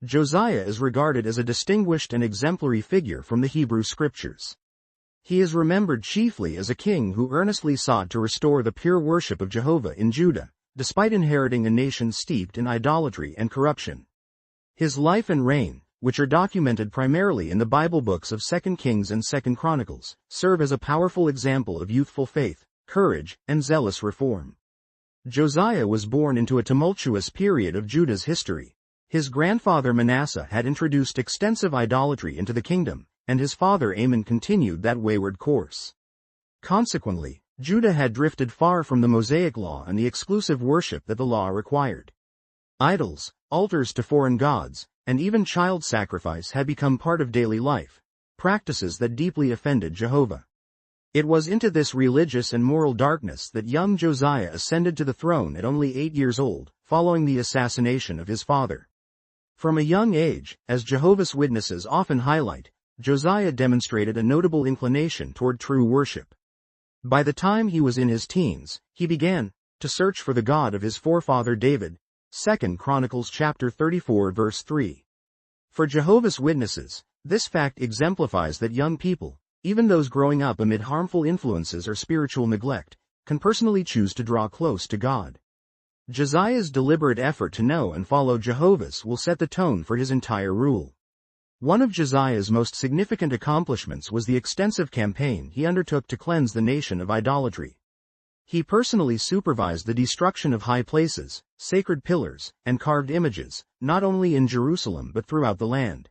Josiah is regarded as a distinguished and exemplary figure from the Hebrew Scriptures. He is remembered chiefly as a king who earnestly sought to restore the pure worship of Jehovah in Judah, despite inheriting a nation steeped in idolatry and corruption. His life and reign, which are documented primarily in the Bible books of 2 Kings and 2 Chronicles, serve as a powerful example of youthful faith, courage, and zealous reform. Josiah was born into a tumultuous period of Judah's history. His grandfather Manasseh had introduced extensive idolatry into the kingdom, and his father Amon continued that wayward course. Consequently, Judah had drifted far from the Mosaic Law and the exclusive worship that the law required. Idols, altars to foreign gods, and even child sacrifice had become part of daily life, practices that deeply offended Jehovah. It was into this religious and moral darkness that young Josiah ascended to the throne at only 8 years old, following the assassination of his father. From a young age, as Jehovah's Witnesses often highlight, Josiah demonstrated a notable inclination toward true worship. By the time he was in his teens, he began to search for the God of his forefather David. 2 Chronicles chapter 34 verse 3. For Jehovah's Witnesses, this fact exemplifies that young people, even those growing up amid harmful influences or spiritual neglect, can personally choose to draw close to God. Josiah's deliberate effort to know and follow Jehovah's will set the tone for his entire rule. One of Josiah's most significant accomplishments was the extensive campaign he undertook to cleanse the nation of idolatry. He personally supervised the destruction of high places, sacred pillars, and carved images, not only in Jerusalem but throughout the land.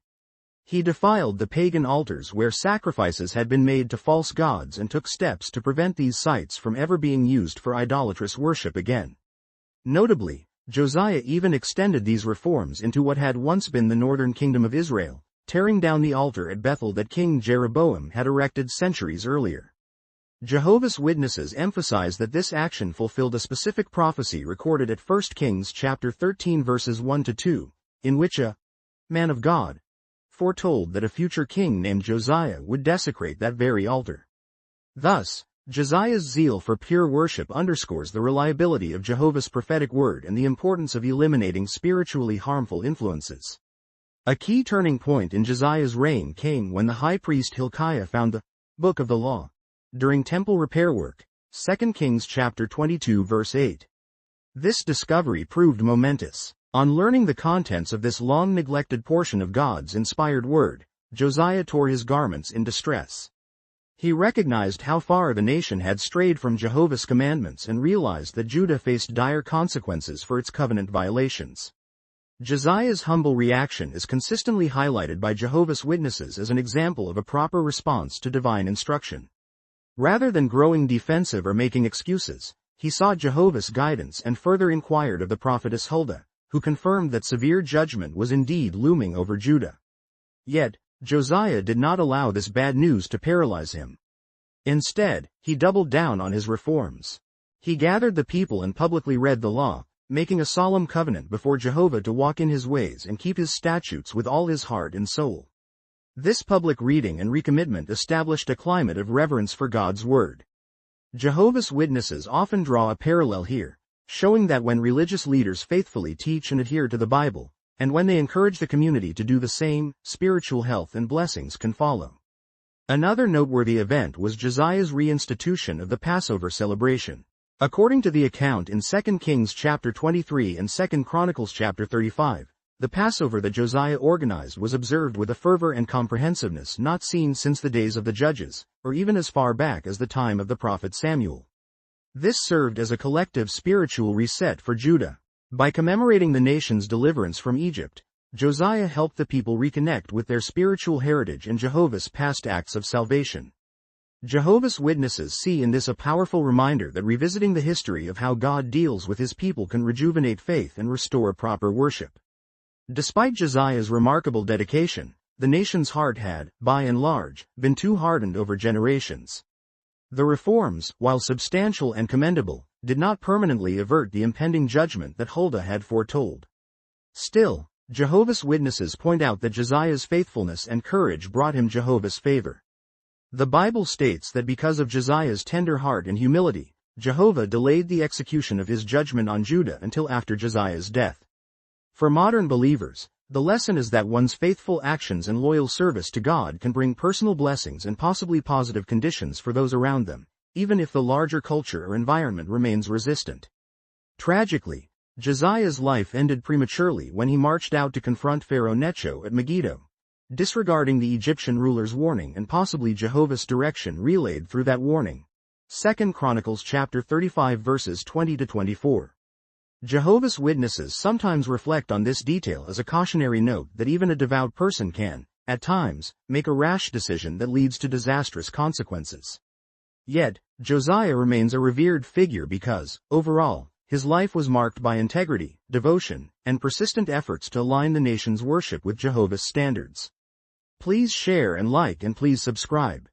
He defiled the pagan altars where sacrifices had been made to false gods and took steps to prevent these sites from ever being used for idolatrous worship again. Notably, Josiah even extended these reforms into what had once been the northern kingdom of Israel, tearing down the altar at Bethel that King Jeroboam had erected centuries earlier. Jehovah's Witnesses emphasize that this action fulfilled a specific prophecy recorded at 1 Kings chapter 13 verses 1-2, in which a man of God foretold that a future king named Josiah would desecrate that very altar. Thus, Josiah's zeal for pure worship underscores the reliability of Jehovah's prophetic word and the importance of eliminating spiritually harmful influences. A key turning point in Josiah's reign came when the high priest Hilkiah found the Book of the Law during temple repair work, 2 Kings chapter 22 verse 8. This discovery proved momentous. On learning the contents of this long-neglected portion of God's inspired word, Josiah tore his garments in distress. He recognized how far the nation had strayed from Jehovah's commandments and realized that Judah faced dire consequences for its covenant violations. Josiah's humble reaction is consistently highlighted by Jehovah's Witnesses as an example of a proper response to divine instruction. Rather than growing defensive or making excuses, he sought Jehovah's guidance and further inquired of the prophetess Huldah, who confirmed that severe judgment was indeed looming over Judah. Yet, Josiah did not allow this bad news to paralyze him. Instead, he doubled down on his reforms. He gathered the people and publicly read the law, making a solemn covenant before Jehovah to walk in his ways and keep his statutes with all his heart and soul. This public reading and recommitment established a climate of reverence for God's word. Jehovah's Witnesses often draw a parallel here, showing that when religious leaders faithfully teach and adhere to the Bible, and when they encourage the community to do the same, spiritual health and blessings can follow. Another noteworthy event was Josiah's reinstitution of the Passover celebration. According to the account in 2 Kings chapter 23 and 2 Chronicles chapter 35, the Passover that Josiah organized was observed with a fervor and comprehensiveness not seen since the days of the judges, or even as far back as the time of the prophet Samuel. This served as a collective spiritual reset for Judah. By commemorating the nation's deliverance from Egypt, Josiah helped the people reconnect with their spiritual heritage and Jehovah's past acts of salvation. Jehovah's Witnesses see in this a powerful reminder that revisiting the history of how God deals with his people can rejuvenate faith and restore proper worship. Despite Josiah's remarkable dedication, the nation's heart had, by and large, been too hardened over generations. The reforms, while substantial and commendable, did not permanently avert the impending judgment that Huldah had foretold. Still, Jehovah's Witnesses point out that Josiah's faithfulness and courage brought him Jehovah's favor. The Bible states that because of Josiah's tender heart and humility, Jehovah delayed the execution of his judgment on Judah until after Josiah's death. For modern believers, The lesson is that one's faithful actions and loyal service to God can bring personal blessings and possibly positive conditions for those around them, even if the larger culture or environment remains resistant. Tragically, Josiah's life ended prematurely when he marched out to confront Pharaoh Necho at Megiddo, disregarding the Egyptian ruler's warning and possibly Jehovah's direction relayed through that warning. 2 Chronicles chapter 35 verses 20-24. Jehovah's Witnesses sometimes reflect on this detail as a cautionary note that even a devout person can, at times, make a rash decision that leads to disastrous consequences. Yet, Josiah remains a revered figure because, overall, his life was marked by integrity, devotion, and persistent efforts to align the nation's worship with Jehovah's standards. Please share and like and please subscribe.